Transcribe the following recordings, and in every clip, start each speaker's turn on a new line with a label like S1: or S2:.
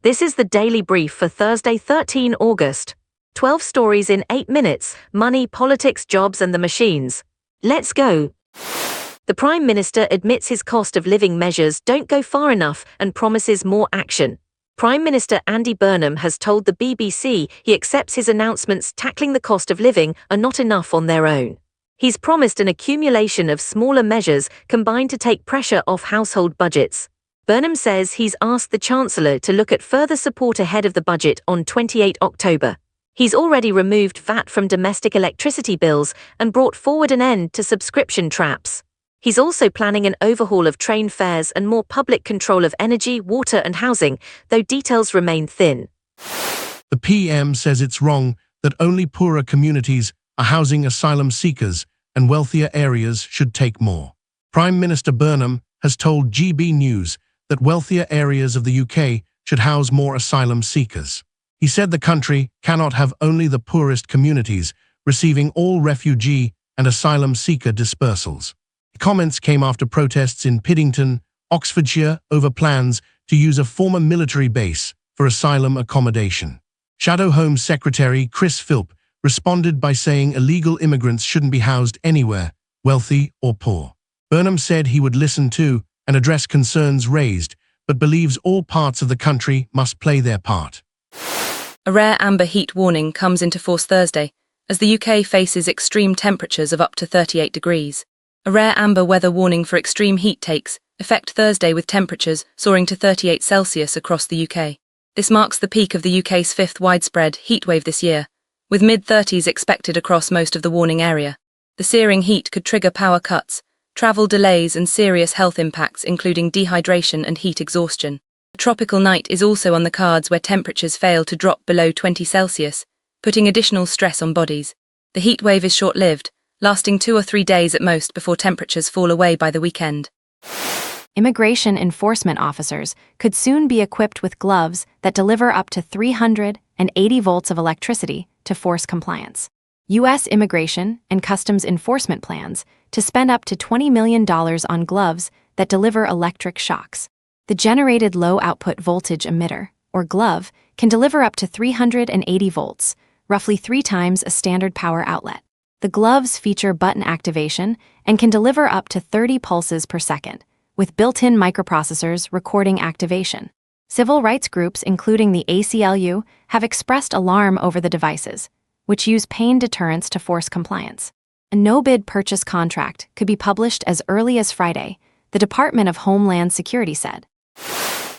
S1: This is the Daily Brief for Thursday, 13 August. 12 stories in 8 minutes: money, politics, jobs and the machines. Let's go. The Prime Minister admits his cost of living measures don't go far enough and promises more action. Prime Minister Andy Burnham has told the BBC he accepts his announcements tackling the cost of living are not enough on their own. He's promised an accumulation of smaller measures combined to take pressure off household budgets. Burnham says he's asked the Chancellor to look at further support ahead of the budget on 28 October. He's already removed VAT from domestic electricity bills and brought forward an end to subscription traps. He's also planning an overhaul of train fares and more public control of energy, water and housing, though details remain thin.
S2: The PM says it's wrong that only poorer communities are housing asylum seekers and wealthier areas should take more. Prime Minister Burnham has told GB News that wealthier areas of the UK should house more asylum seekers. He said the country cannot have only the poorest communities receiving all refugee and asylum seeker dispersals. The comments came after protests in Piddington, Oxfordshire, over plans to use a former military base for asylum accommodation. Shadow Home Secretary Chris Philp responded by saying illegal immigrants shouldn't be housed anywhere, wealthy or poor. Burnham said he would listen to and address concerns raised, but believes all parts of the country must play their part.
S3: A rare amber heat warning comes into force Thursday, as the UK faces extreme temperatures of up to 38 degrees. A rare amber weather warning for extreme heat takes effect Thursday with temperatures soaring to 38 Celsius across the UK. This marks the peak of the UK's fifth widespread heatwave this year, with mid-30s expected across most of the warning area. The searing heat could trigger power cuts, travel delays and serious health impacts including dehydration and heat exhaustion. A tropical night is also on the cards where temperatures fail to drop below 20 Celsius, putting additional stress on bodies. The heatwave is short-lived, lasting 2 or 3 days at most before temperatures fall away by the weekend.
S4: Immigration enforcement officers could soon be equipped with gloves that deliver up to 380 volts of electricity to force compliance. U.S. Immigration and Customs Enforcement plans to spend up to $20 million on gloves that deliver electric shocks. The generated low-output voltage emitter, or glove, can deliver up to 380 volts, roughly 3 times a standard power outlet. The gloves feature button activation and can deliver up to 30 pulses per second, with built-in microprocessors recording activation. Civil rights groups, including the ACLU, have expressed alarm over the devices, which use pain deterrence to force compliance. A no-bid purchase contract could be published as early as Friday, the Department of Homeland Security said.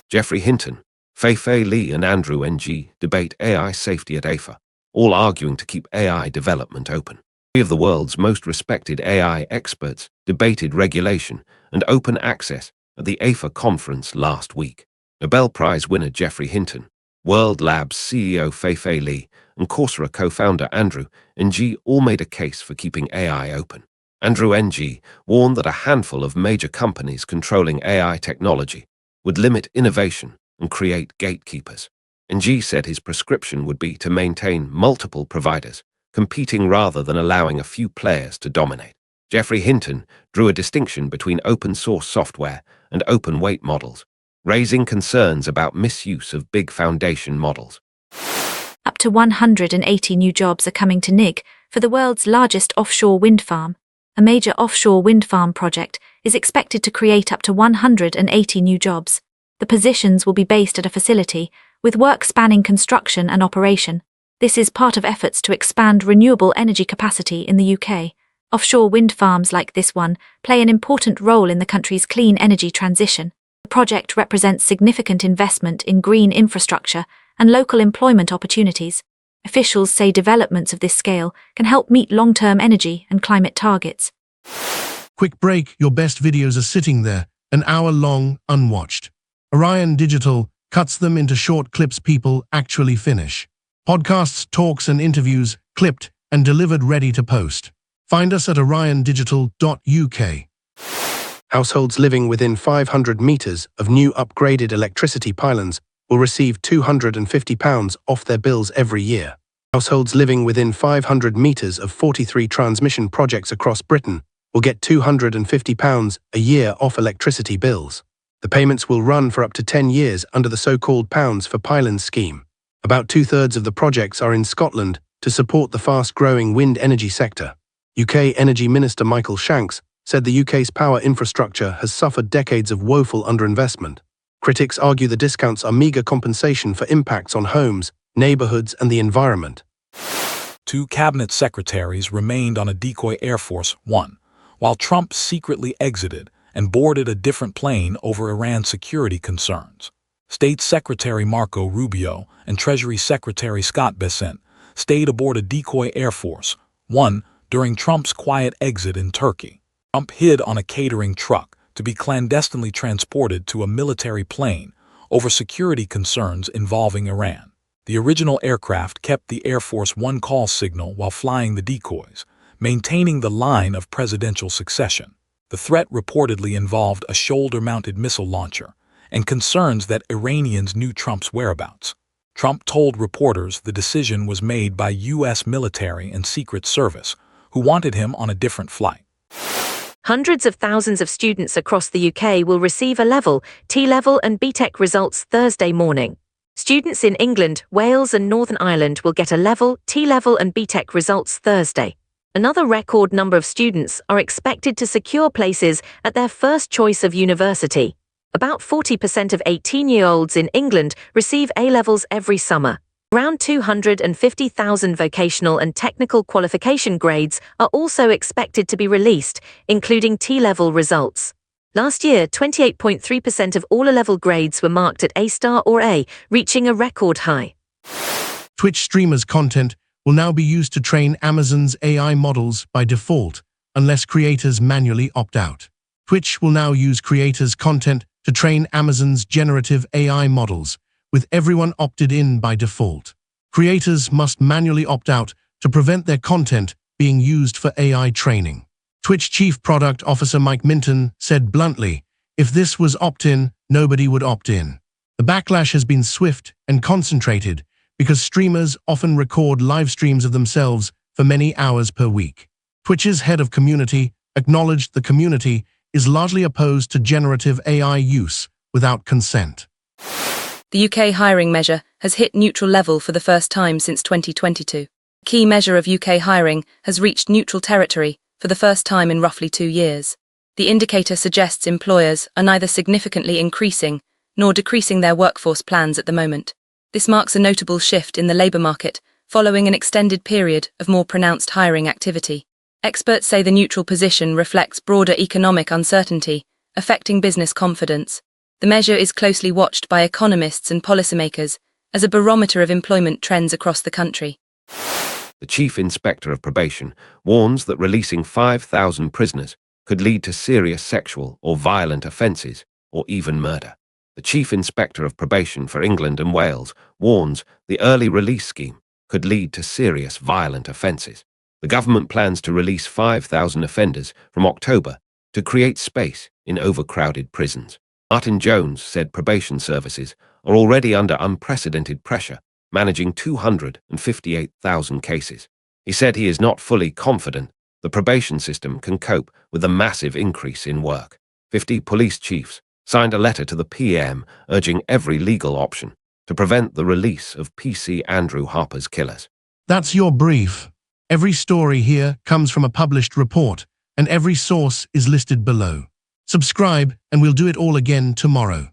S5: Geoffrey Hinton, Fei Li and Andrew Ng debate AI safety at AFA, all arguing to keep AI development open. 3 of the world's most respected AI experts debated regulation and open access at the AFA conference last week. Nobel Prize winner Geoffrey Hinton, World Labs CEO Fei Li, and Coursera co-founder Andrew Ng all made a case for keeping AI open. Andrew Ng warned that a handful of major companies controlling AI technology would limit innovation and create gatekeepers. Ng said his prescription would be to maintain multiple providers, competing rather than allowing a few players to dominate. Geoffrey Hinton drew a distinction between open-source software and open-weight models, raising concerns about misuse of big foundation models.
S6: Up to 180 new jobs are coming to NIG for the world's largest offshore wind farm. A major offshore wind farm project is expected to create up to 180 new jobs. The positions will be based at a facility, with work spanning construction and operation. This is part of efforts to expand renewable energy capacity in the UK. Offshore wind farms like this one play an important role in the country's clean energy transition. The project represents significant investment in green infrastructure and local employment opportunities. Officials say developments of this scale can help meet long-term energy and climate targets.
S2: Quick break, your best videos are sitting there, an hour long, unwatched. Orion Digital cuts them into short clips people actually finish. Podcasts, talks and interviews, clipped and delivered ready to post. Find us at oriondigital.uk. Households living within 500 metres of new upgraded electricity pylons will receive £250 off their bills every year. Households living within 500 metres of 43 transmission projects across Britain will get £250 a year off electricity bills.
S7: The payments will run for up to 10 years under the so-called pounds for pylons scheme. About two-thirds of the projects are in Scotland to support the fast-growing wind energy sector. UK Energy Minister Michael Shanks said the UK's power infrastructure has suffered decades of woeful underinvestment. Critics argue the discounts are meagre compensation for impacts on homes, neighbourhoods and the environment.
S8: 2 cabinet secretaries remained on a decoy Air Force One, while Trump secretly exited and boarded a different plane over Iran security concerns. State Secretary Marco Rubio and Treasury Secretary Scott Bessent stayed aboard a decoy Air Force One during Trump's quiet exit in Turkey. Trump hid on a catering truck to be clandestinely transported to a military plane over security concerns involving Iran. The original aircraft kept the Air Force One call signal while flying the decoys, maintaining the line of presidential succession. The threat reportedly involved a shoulder-mounted missile launcher and concerns that Iranians knew Trump's whereabouts. Trump told reporters the decision was made by U.S. military and Secret Service, who wanted him on a different flight.
S1: Hundreds of thousands of students across the UK will receive A-level, T-level and BTEC results Thursday morning. Students in England, Wales and Northern Ireland will get A-level, T-level and BTEC results Thursday. Another record number of students are expected to secure places at their first choice of university. About 40% of 18-year-olds in England receive A-levels every summer. Around 250,000 vocational and technical qualification grades are also expected to be released, including T-level results. Last year, 28.3% of all A-level grades were marked at A-star or A, reaching a record high.
S2: Twitch streamers' content will now be used to train Amazon's AI models by default, unless creators manually opt out. Twitch will now use creators' content to train Amazon's generative AI models, with everyone opted in by default. Creators must manually opt out to prevent their content being used for AI training. Twitch Chief Product Officer Mike Minton said bluntly, "If this was opt-in, nobody would opt in." The backlash has been swift and concentrated because streamers often record live streams of themselves for many hours per week. Twitch's head of community acknowledged the community is largely opposed to generative AI use without consent.
S3: The UK hiring measure has hit neutral level for the first time since 2022. The key measure of UK hiring has reached neutral territory for the first time in roughly 2 years. The indicator suggests employers are neither significantly increasing nor decreasing their workforce plans at the moment. This marks a notable shift in the labour market following an extended period of more pronounced hiring activity. Experts say the neutral position reflects broader economic uncertainty, affecting business confidence. The measure is closely watched by economists and policymakers as a barometer of employment trends across the country.
S5: The Chief Inspector of Probation warns that releasing 5,000 prisoners could lead to serious sexual or violent offences or even murder. The Chief Inspector of Probation for England and Wales warns the early release scheme could lead to serious violent offences. The government plans to release 5,000 offenders from October to create space in overcrowded prisons. Martin Jones said probation services are already under unprecedented pressure, managing 258,000 cases. He said he is not fully confident the probation system can cope with the massive increase in work. 50 police chiefs signed a letter to the PM urging every legal option to prevent the release of PC Andrew Harper's killers.
S2: That's your brief. Every story here comes from a published report, and every source is listed below. Subscribe, and we'll do it all again tomorrow.